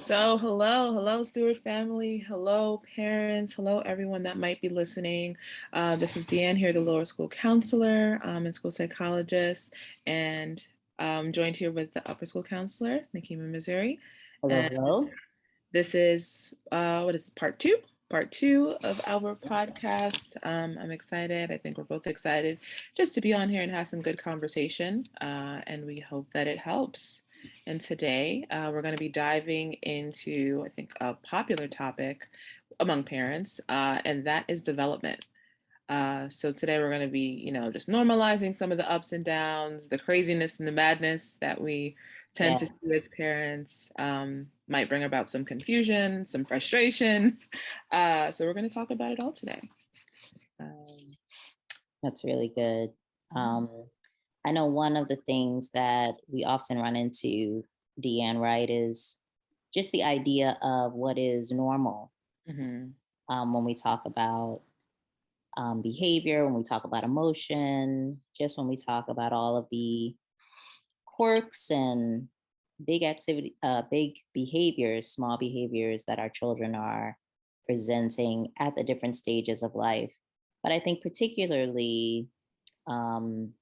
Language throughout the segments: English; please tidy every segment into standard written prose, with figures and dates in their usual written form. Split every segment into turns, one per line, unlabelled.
So, hello, Stuart family. Hello, parents. Hello, everyone that might be listening. This is Deanne here, the lower school counselor and school psychologist, and I'm joined here with the upper school counselor, Nakima, Missouri.
Hello,
And
hello.
this is what is it, part two of our podcast. I'm excited. I think we're both excited just to be on here and have some good conversation. And we hope that it helps. And today we're going to be diving into, I think, a popular topic among parents, and that is development. So today we're going to be, just normalizing some of the ups and downs, the craziness and the madness that we tend to
Yeah,
see as parents. Might bring about some confusion, some frustration. So we're going to talk about it all today. Um,
that's really good. Um, I know one of the things that we often run into, Deanne, right, is just the idea of what is normal
mhm.
when we talk about behavior, when we talk about emotion, just when we talk about all of the quirks and big behaviors, small behaviors that our children are presenting at the different stages of life. But I think particularly, um,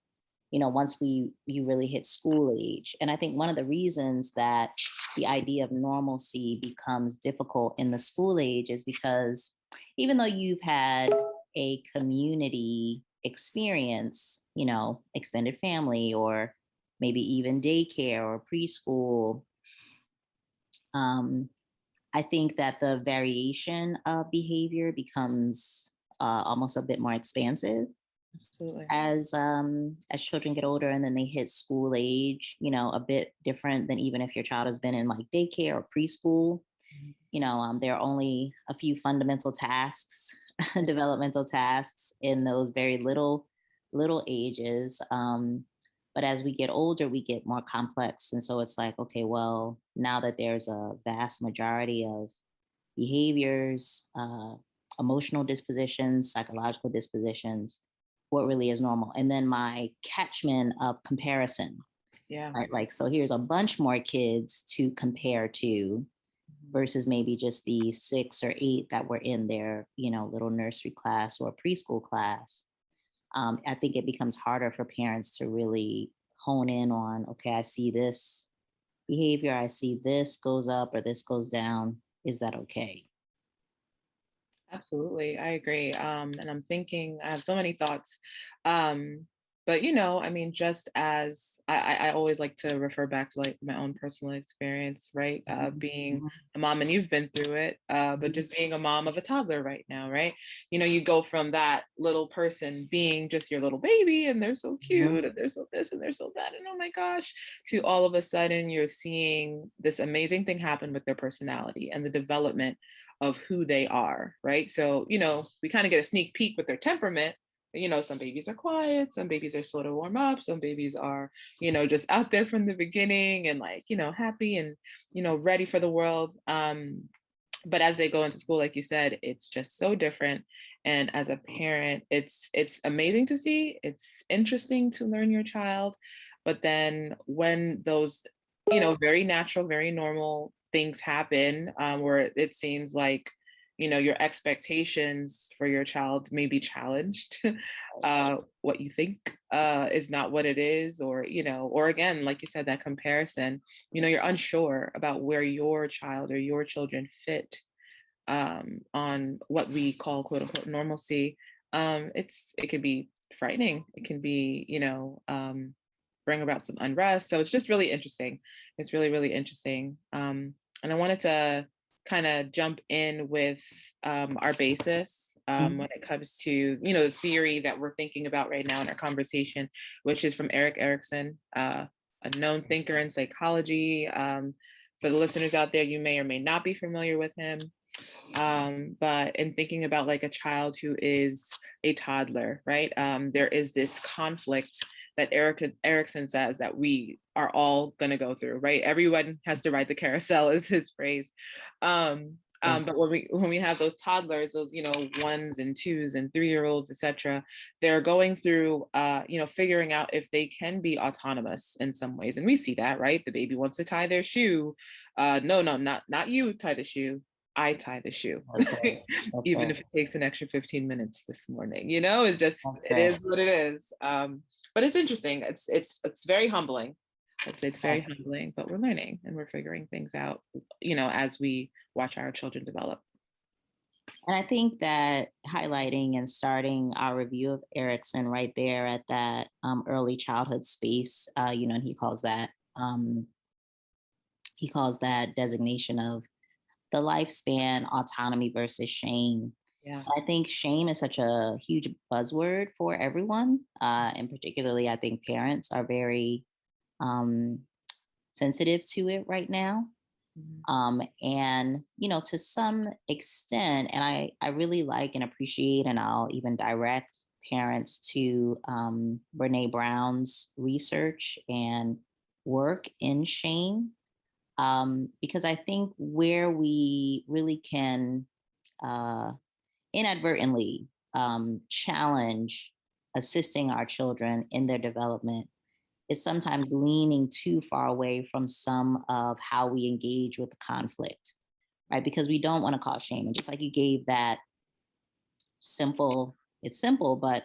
once you really hit school age, and I think one of the reasons that the idea of normalcy becomes difficult in the school age is because even though you've had a community experience, extended family or maybe even daycare or preschool, um, I think that the variation of behavior becomes almost a bit more expansive
Absolutely.
as children get older and then they hit school age. A bit different than even if your child has been in like daycare or preschool. There are only a few fundamental tasks, developmental tasks in those very little ages. But as we get older, we get more complex. And so it's like, okay, well, now that there's a vast majority of behaviors, emotional dispositions, psychological dispositions, what really is normal. And then my catchment of comparison,
Yeah.
right? Like, so here's a bunch more kids to compare to versus maybe just the 6 or 8 that were in their, little nursery class or preschool class. I think it becomes harder for parents to really hone in on, okay, I see this behavior, I see this goes up or this goes down. Is that okay?
Absolutely, I agree. And I'm thinking, I have so many thoughts. But I mean, just as I always like to refer back to like my own personal experience, right?
Mhm,
Being
mhm,
a mom, and you've been through it, but
mhm,
just being a mom of a toddler right now, right? You go from that little person being just your little baby, and they're so cute,
mhm.
and they're so this, and they're so that, and oh my gosh, to all of a sudden you're seeing this amazing thing happen with their personality and the development of who they are, right? So, we kind of get a sneak peek with their temperament. Some babies are quiet, some babies are slow to warm up, some babies are, just out there from the beginning and like, happy and, ready for the world. But as they go into school, like you said, it's just so different. And as a parent, it's amazing to see. It's interesting to learn your child. But then when those, very natural, very normal things happen, where it seems like, your expectations for your child may be challenged.
Right.
What you think is not what it is, or again, like you said, that comparison, you're unsure about where your child or your children fit on what we call quote unquote normalcy. It could be frightening. It can be, bring about some unrest. So it's just really interesting. It's really, really interesting. And I wanted to kind of jump in with our basis
Mhm,
when it comes to, the theory that we're thinking about right now in our conversation, which is from Eric Erickson, a known thinker in psychology. For the listeners out there, you may or may not be familiar with him. But in thinking about like a child who is a toddler, right? There is this conflict that Erickson says that we are all going to go through, right? Everyone has to ride the carousel, is his phrase.
Yeah.
But when we have those toddlers, those, ones and twos and 3-year-olds, etc., they're going through, figuring out if they can be autonomous in some ways. And we see that, right? The baby wants to tie their shoe. No, no, not you tie the shoe. I tie the shoe,
That's right. That's
even
right.
if it takes an extra 15 minutes this morning.
That's
It
right.
is what it is. But it's interesting. It's very humbling. I'd say it's very
Yes.
humbling, but we're learning and we're figuring things out, as we watch our children develop.
And I think that highlighting and starting our review of Erickson right there at that early childhood space, and he calls that designation of the lifespan autonomy versus shame.
Yeah.
I think shame is such a huge buzzword for everyone, and particularly I think parents are very um, sensitive to it right now.
Mhm.
And to some extent, and I really like and appreciate, and I'll even direct parents to Brene Brown's research and work in shame, because I think where we really can uh, inadvertently challenge assisting our children in their development is sometimes leaning too far away from some of how we engage with the conflict, right? Because we don't want to cause shame. And just like you gave that it's simple, but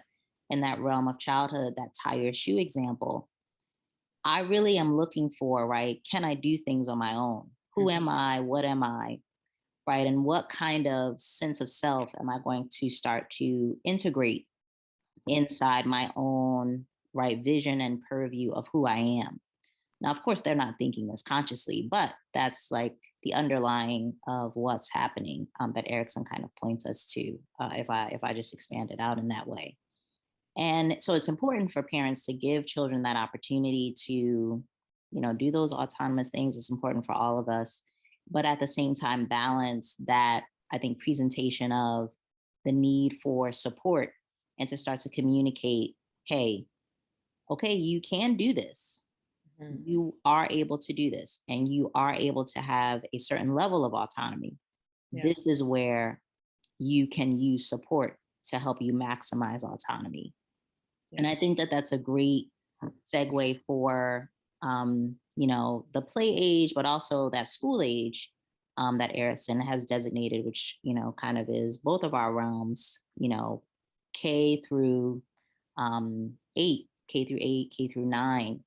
in that realm of childhood, that tie your shoe example, I really am looking for, right? Can I do things on my own? Who
Mhm.
am I? What am I? Right? And what kind of sense of self am I going to start to integrate inside my own right vision and purview of who I am? Now, of course, they're not thinking this consciously, but that's like the underlying of what's happening, that Erickson kind of points us to. If I just expand it out in that way, and so it's important for parents to give children that opportunity to, do those autonomous things. It's important for all of us, but at the same time, balance that, I think, presentation of the need for support and to start to communicate, hey, okay, you can do this.
Mhm.
You are able to do this and you are able to have a certain level of autonomy.
Yeah.
This is where you can use support to help you maximize autonomy. And
Yeah.
I think that that's a great segue for, the play age, but also that school age, that Erickson has designated, which, kind of is both of our realms, K through 8, K through 8, K through 9,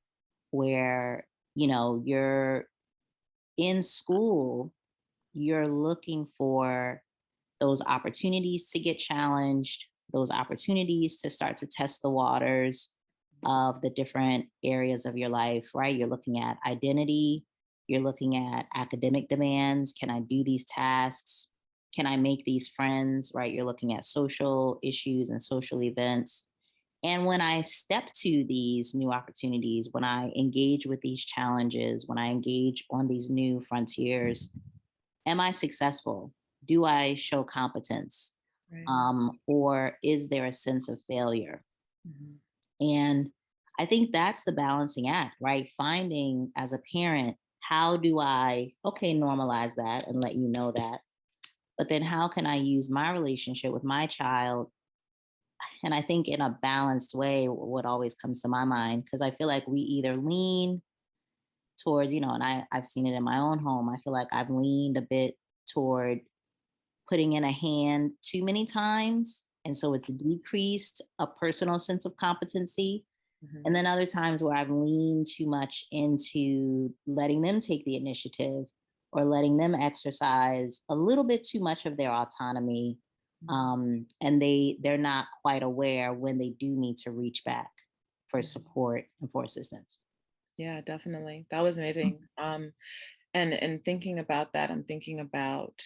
where, you're in school, you're looking for those opportunities to get challenged, those opportunities to start to test the waters of the different areas of your life, right? You're looking at identity, you're looking at academic demands. Can I do these tasks? Can I make these friends, right? You're looking at social issues and social events. And when I step to these new opportunities, when I engage with these challenges, when I engage on these new frontiers, am I successful? Do I show competence?
Right.
Or is there a sense of failure?
Mhm.
And I think that's the balancing act, right? Finding as a parent, how do I, okay, normalize that and let you know that? But then how can I use my relationship with my child? And I think in a balanced way, what always comes to my mind, because I feel like we either lean towards, and I've seen it in my own home. I feel like I've leaned a bit toward putting in a hand too many times. And so it's decreased a personal sense of competency.
Mhm.
And then other times where I've leaned too much into letting them take the initiative or letting them exercise a little bit too much of their autonomy.
Mhm.
And they're not quite aware when they do need to reach back for
Mhm.
support and for assistance.
Yeah, definitely. That was amazing. And thinking about that, I'm thinking about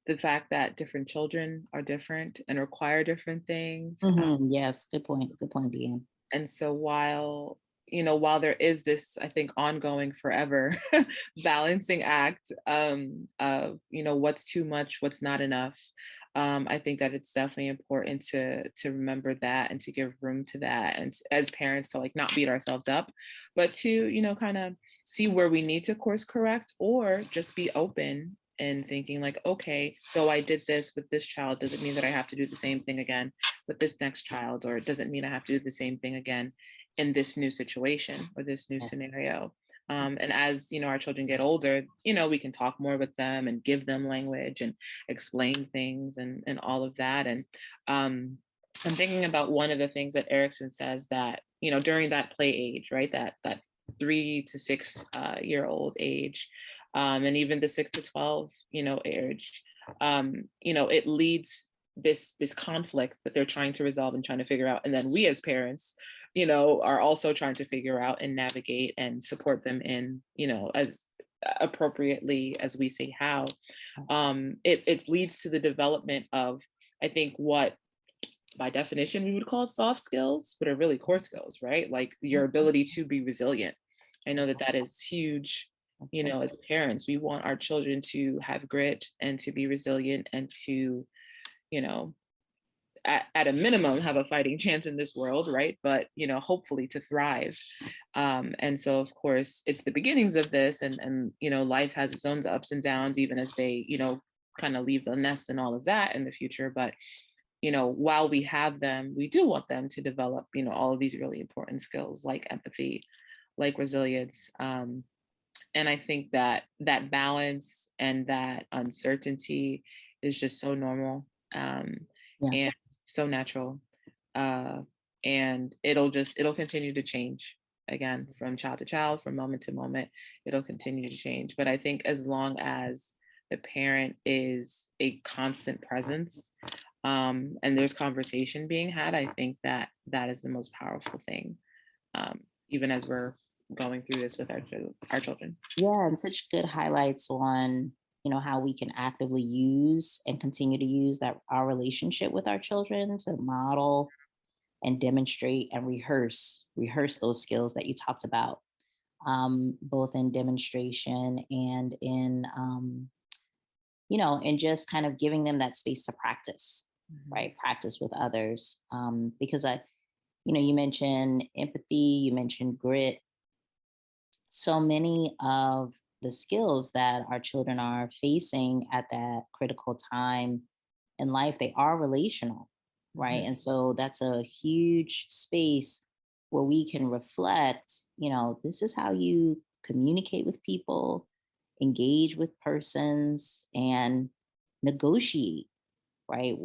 the fact that different children are different and require different things.
Yes, good point. Good point, Deanne.
And so while there is this, I think, ongoing forever balancing act, of what's too much, what's not enough, I think that it's definitely important to remember that and to give room to that, and as parents to like not beat ourselves up, but to kind of see where we need to course correct, or just be open and thinking like, okay, so I did this with this child. Does it mean that I have to do the same thing again with this next child? Or does it mean I have to do the same thing again in this new situation or this new
Yes.
scenario? And as our children get older, we can talk more with them and give them language and explain things and all of that. And I'm thinking about one of the things that Erickson says, that during that play age, right, that 3 to 6 year old age, and even the 6 to 12 age, it leads this conflict that they're trying to resolve and trying to figure out, and then we as parents are also trying to figure out and navigate and support them in as appropriately as we say how. It leads to the development of, I think, what by definition we would call soft skills, but are really core skills, right? Like your ability to be resilient. I know that that is huge. As parents, we want our children to have grit and to be resilient and to, you know, at a minimum have a fighting chance in this world, right? But hopefully to thrive. And so of course it's the beginnings of this, and life has its own ups and downs, even as they kind of leave the nest and all of that in the future. But while we have them, we do want them to develop all of these really important skills like empathy, like resilience. And I think that that balance and that uncertainty is just so normal,
Yeah.
and so natural. Uh, and it'll continue to change, again, from child to child, from moment to moment. It'll continue to change. But I think as long as the parent is a constant presence, and there's conversation being had, I think that that is the most powerful thing, even as we're going through this with our children.
Yeah, and such good highlights on, how we can actively use and continue to use that our relationship with our children to model and demonstrate and rehearse those skills that you talked about, both in demonstration and in, and just kind of giving them that space to practice,
Mhm.
right? Practice with others, because you mentioned empathy, you mentioned grit. So many of the skills that our children are facing at that critical time in life, they are relational, right?
Mhm.
And so that's a huge space where we can reflect, this is how you communicate with people, engage with persons, and negotiate, right?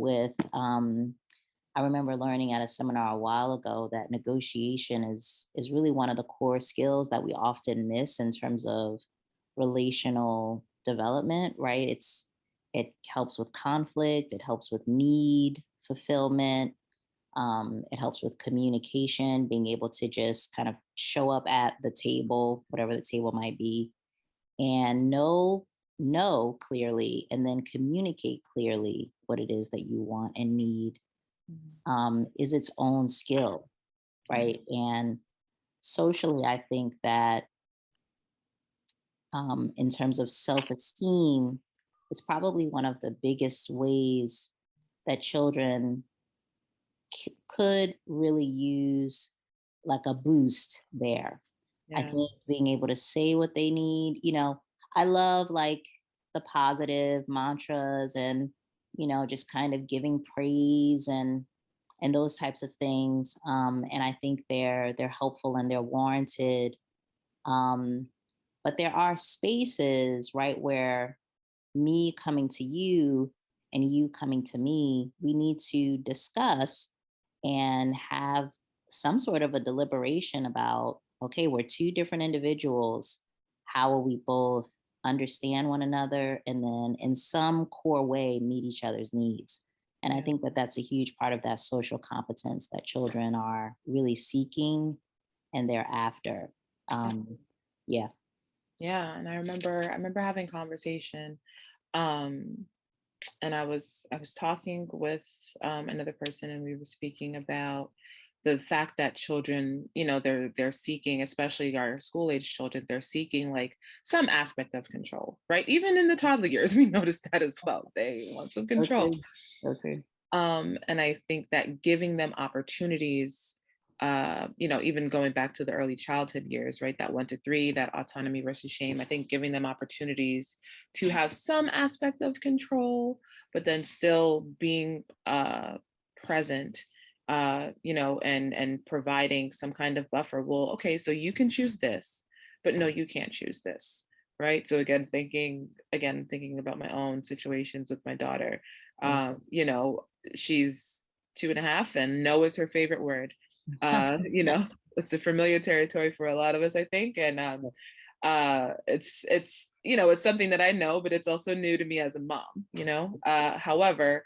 I remember learning at a seminar a while ago that negotiation is really one of the core skills that we often miss in terms of relational development, right? It helps with conflict, it helps with need fulfillment, it helps with communication, being able to just kind of show up at the table, whatever the table might be, and know clearly, and then communicate clearly what it is that you want and need,
Mhm.
is its own skill,
Yeah.
right? And socially, I think that, in terms of self esteem, it's probably one of the biggest ways that children could really use like a boost there. I
Yeah.
think being able to say what they need, I love like the positive mantras and, just kind of giving praise and those types of things. And I think they're helpful and they're warranted. Um, but there are spaces, right, where me coming to you and you coming to me, we need to discuss and have some sort of a deliberation about, okay, we're two different individuals. How will we both understand one another and then in some core way meet each other's needs? And I
Yeah.
think that that's a huge part of that social competence that children are really seeking and they're after. Um, yeah.
Yeah. And I remember having conversation, um and I was talking with another person, and we were speaking about the fact that children, they're seeking, especially our school age children, they're seeking like some aspect of control, right? Even in the toddler years, we noticed that as well. They want some
So
control.
true. So true.
And I think that giving them opportunities even going back to the early childhood years, right? That 1 to 3, that autonomy versus shame. I think giving them opportunities to have some aspect of control, but then still being present, and providing some kind of buffer. Well, okay, so you can choose this, but no, you can't choose this. Right. So thinking about my own situations with my daughter.
Yeah.
She's 2.5 and no is her favorite word. It's a familiar territory for a lot of us, I think. And it's something that I know, but it's also new to me as a mom. However,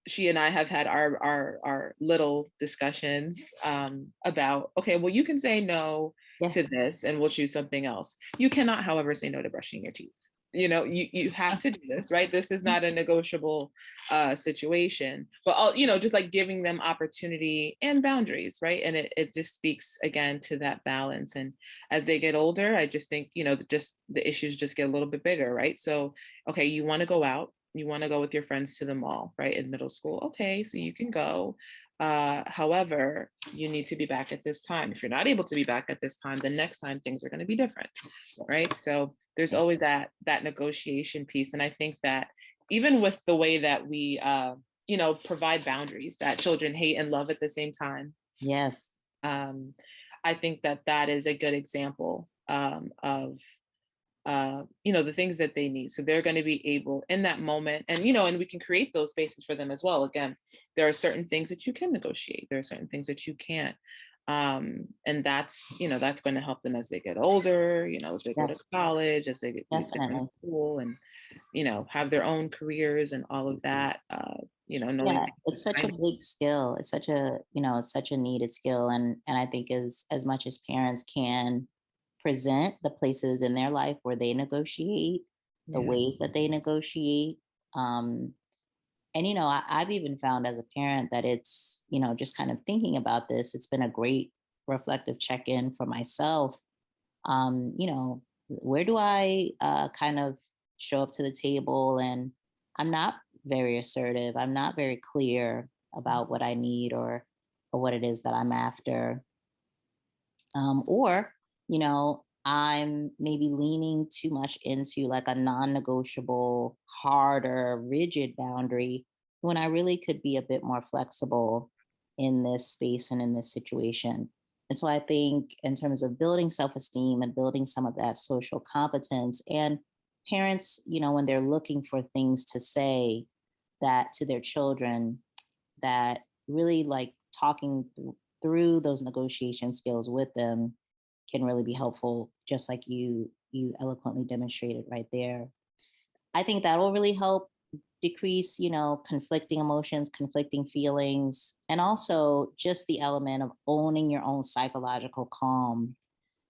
she and I have had our little discussions about, okay, well, you can say no
Yeah.
to this and we'll choose something else. You cannot, however, say no to brushing your teeth. You have to do this, right? This is not a negotiable situation, but just like giving them opportunity and boundaries, right? And it just speaks again to that balance. And as they get older, I just think, just the issues just get a little bit bigger, right? So, okay, you want to go out, you want to go with your friends to the mall, right? In middle school. Okay, so you can go. However, you need to be back at this time. If you're not able to be back at this time, the next time things are going to be different, right? So there's
Yeah.
always that negotiation piece. And I think that even with the way that we provide boundaries that children hate and love at the same time,
Yes.
um, I think that is a good example of the things that they need. So they're going to be able in that moment, and we can create those spaces for them as well. Again, there are certain things that you can negotiate. There are certain things that you can't. And that's going to help them as they get older, as they go
Yeah.
to college, as they get in
Definitely.
school and, have their own careers and all of that, knowing
Yeah, it's such a
time.
big skill. It's such a, it's such a needed skill. And I think as much as parents can present the places in their life where they negotiate, the
Yeah.
ways that they negotiate. Um, and I've even found as a parent that it's, just kind of thinking about this, it's been a great reflective check-in for myself. Where do I kind of show up to the table and I'm not very assertive, I'm not very clear about what I need or what it is that I'm after. Or, I'm maybe leaning too much into like a non-negotiable, harder, rigid boundary when I really could be a bit more flexible in this space and in this situation. And so I think in terms of building self-esteem and building some of that social competence, and parents, when they're looking for things to say that to their children, that really like talking through those negotiation skills with them can really be helpful, just like you eloquently demonstrated right there. I think that will really help decrease, conflicting emotions, conflicting feelings, and also just the element of owning your own psychological calm.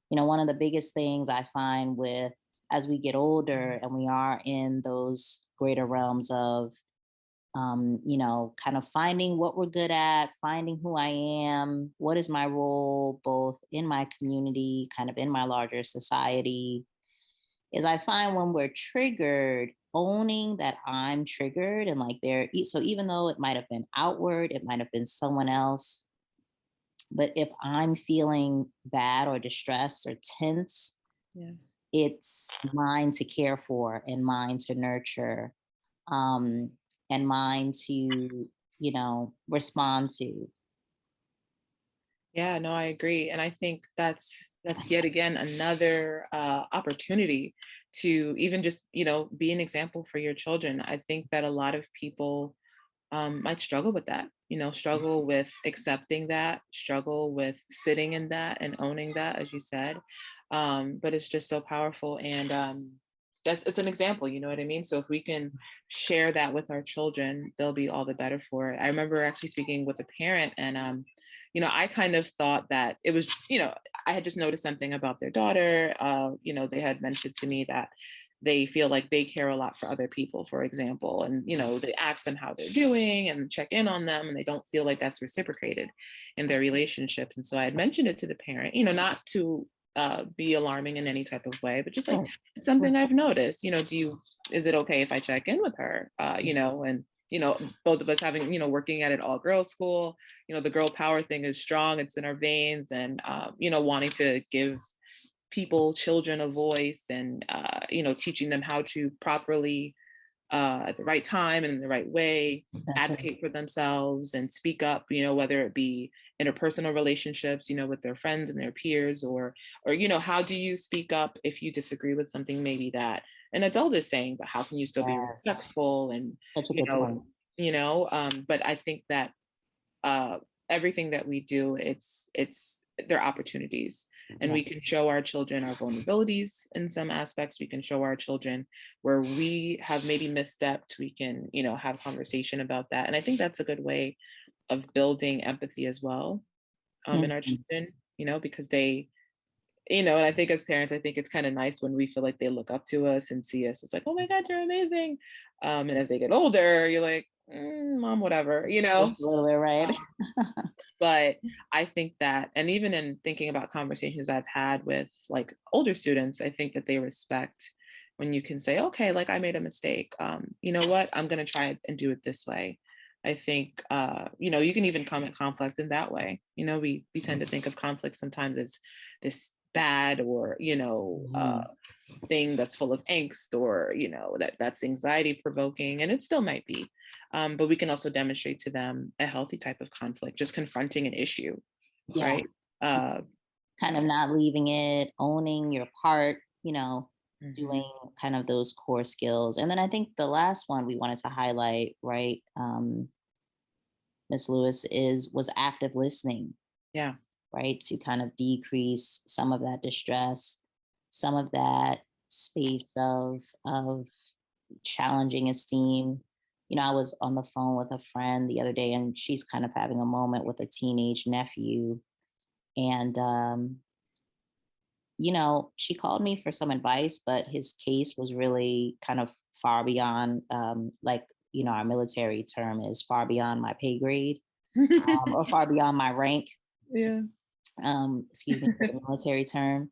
One of the biggest things I find with as we get older and we are in those greater realms of kind of finding what we're good at, finding who I am, what is my role, both in my community, kind of in my larger society, is I find when we're triggered, owning that I'm triggered and like so even though it might have been outward, it might have been someone else, but if I'm feeling bad or distressed or tense,
Yeah.
it's mine to care for and mine to nurture, um, and mine to, respond to.
Yeah, no, I agree. And I think that's yet again another opportunity to even just, be an example for your children. I think that a lot of people might struggle with that, struggle with accepting that, struggle with sitting in that and owning that, as you said. But it's just so powerful. And it's an example, you know what I mean? So if we can share that with our children, they'll be all the better for it. I remember actually speaking with a parent and I kind of thought that it was, I had just noticed something about their daughter. They had mentioned to me that they feel like they care a lot for other people, for example, and they ask them how they're doing and check in on them, and they don't feel like that's reciprocated in their relationships. And so I had mentioned it to the parent, not to be alarming in any type of way, but just like
Right.
it's
Right.
something I've noticed. Is it okay if I check in with her? And both of us having, working at an all girls school, the girl power thing is strong. It's in our veins, and, wanting to give children a voice, and, teaching them how to properly, at the right time and in the right way,
That's it.
advocate for themselves and speak up, whether it be interpersonal relationships, with their friends and their peers, or, how do you speak up if you disagree with something maybe that an adult is saying, but how can you still be
Yes.
respectful and,
Such a
you
good
know,
point.
but I think that uh, everything that we do, they're opportunities, and
Yeah.
we can show our children our vulnerabilities in some aspects. We can show our children where we have maybe misstepped. We can, have conversation about that, and I think that's a good way of building empathy as well, in our
Mhm.
children. Because and I think as parents, I think it's kind of nice when we feel like they look up to us and see us. It's like, oh my God, you're amazing. And as they get older, you're like, mom, whatever,
Just a little bit, right?
but I think that, and even in thinking about conversations I've had with like older students, I think that they respect when you can say, okay, like I made a mistake. You know what? I'm going to try and do it this way. I think, you can even come at conflict in that way. We tend to think of conflict sometimes as this bad, or,
Mhm.
thing that's full of angst, or, that's anxiety provoking, and it still might be. But we can also demonstrate to them a healthy type of conflict, just confronting an issue,
Yeah.
right? Uh,
Kind of not leaving it, owning your part,
mhm.
doing kind of those core skills. And then I think the last one we wanted to highlight, right, Miss Lewis, was active listening,
Yeah.
right? To kind of decrease some of that distress, some of that space of challenging esteem. I was on the phone with a friend the other day, and she's kind of having a moment with a teenage nephew. And she called me for some advice, but his case was really kind of far beyond, like, our military term is far beyond my pay grade, or far beyond my rank.
Yeah.
Excuse me for the military term.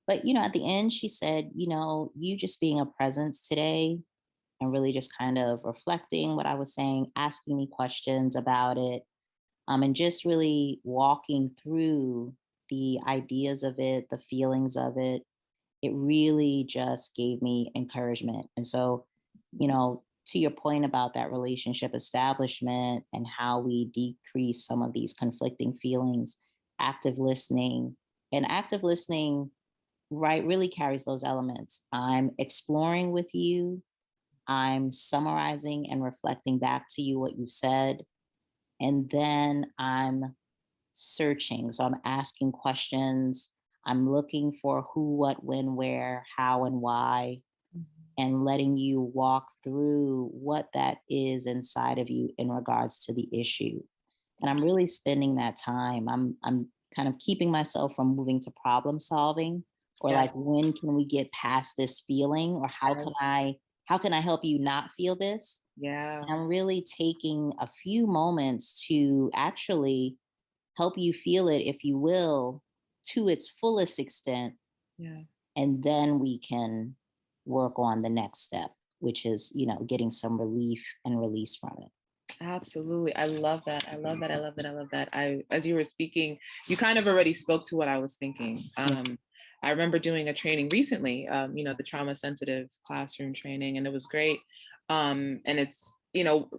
But, at the end, she said, you just being a presence today and really just kind of reflecting what I was saying, asking me questions about it, and just really walking through the ideas of it, the feelings of it. It really just gave me encouragement. And so, to your point about that relationship establishment and how we decrease some of these conflicting feelings, active listening, and active listening, right, really carries those elements. I'm exploring with you, I'm summarizing and reflecting back to you what you've said, and then I'm searching. So I'm asking questions. I'm looking for who, what, when, where, how, and why, and letting you walk through what that is inside of you in regards to the issue. And I'm really spending that time. I'm kind of keeping myself from moving to problem solving, or
Yes.
like, when can we get past this feeling, or how can I help you not feel this?
Yeah.
And I'm really taking a few moments to actually help you feel it, if you will, to its fullest extent.
Yeah.
And then we can work on the next step, which is, getting some relief and release from it.
Absolutely. I love that. I love that. I love that. I love that. As you were speaking, you kind of already spoke to what I was thinking.
Yeah.
I remember doing a training recently, the trauma sensitive classroom training, and it was great. And it's,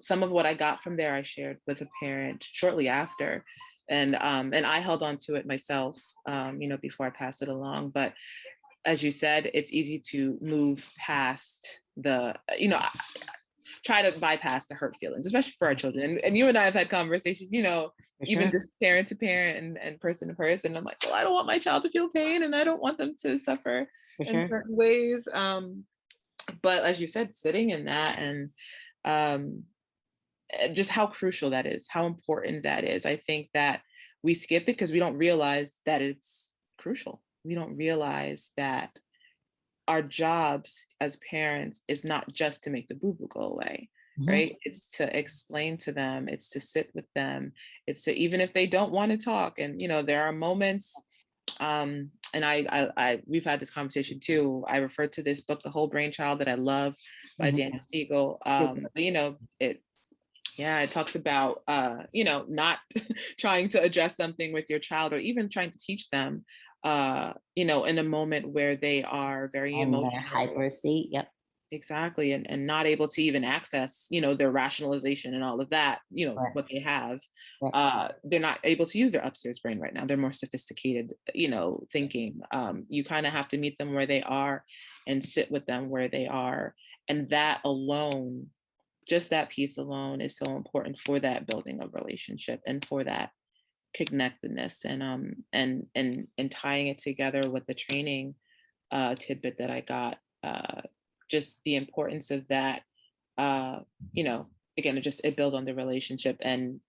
some of what I got from there, I shared with a parent shortly after. And I held on to it myself, before I passed it along. But as you said, it's easy to move past try to bypass the hurt feelings, especially for our children. And you and I have had conversations,
For
even
sure.
just parent to parent, and person to person. I'm like, well, I don't want my child to feel pain, and I don't want them to suffer
For
in
sure.
certain ways. But as you said, sitting in that, and um, just how crucial that is, how important that is. I think that we skip it because we don't realize that it's crucial. We don't realize that our jobs as parents is not just to make the boo-boo go away,
Mhm.
right? It's to explain to them, it's to sit with them, it's to, even if they don't want to talk. And there are moments, and we've had this conversation too. I referred to this book, The Whole Brain Child, that I love, by
Mhm.
Daniel Siegel.
Good.
But it Yeah, it talks about not trying to address something with your child or even trying to teach them in a moment where they are very
And the
emotional.
hyper state. Yep.
Exactly. And not able to even access, their rationalization and all of that,
Right.
what they have.
Right.
They're not able to use their upstairs brain right now. They're more sophisticated, thinking. You kind of have to meet them where they are and sit with them where they are. And that alone, just that piece alone is so important for that building of relationship and for that connectedness and tying it together with the training tidbit that I got, just the importance of that, uh, you know, again, it builds on the relationship and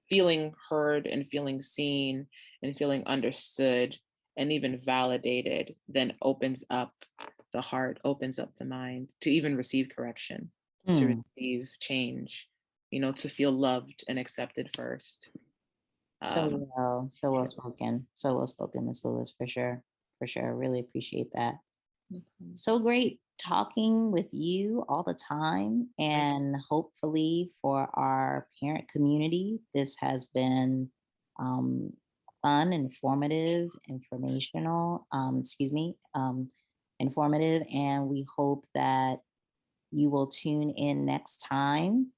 feeling heard and feeling seen and feeling understood and even validated then opens up the heart, opens up the mind to even receive correction, to
Mm.
receive change, to feel loved and accepted first. Um,
So well spoken. So well spoken, Miss Lewis, for sure. For sure. I really appreciate that.
mhm.
So great talking with you all the time.
Like,
And hopefully, for our parent community, this has been um, fun, informative, informative. And we hope that you will tune in next time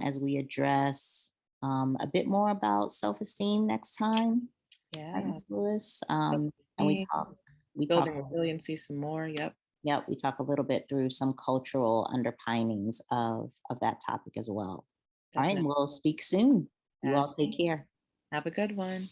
as we address a bit more about self esteem next time, right,
yeah,
Ms. Lewis? And
self-esteem,
we talk
building resiliency some more. Yep,
yeah, we talk a little bit through some cultural underpinnings of that topic as well. All right, and
definitely.
we'll speak soon. You all take
Absolutely.
care.
Have a good one.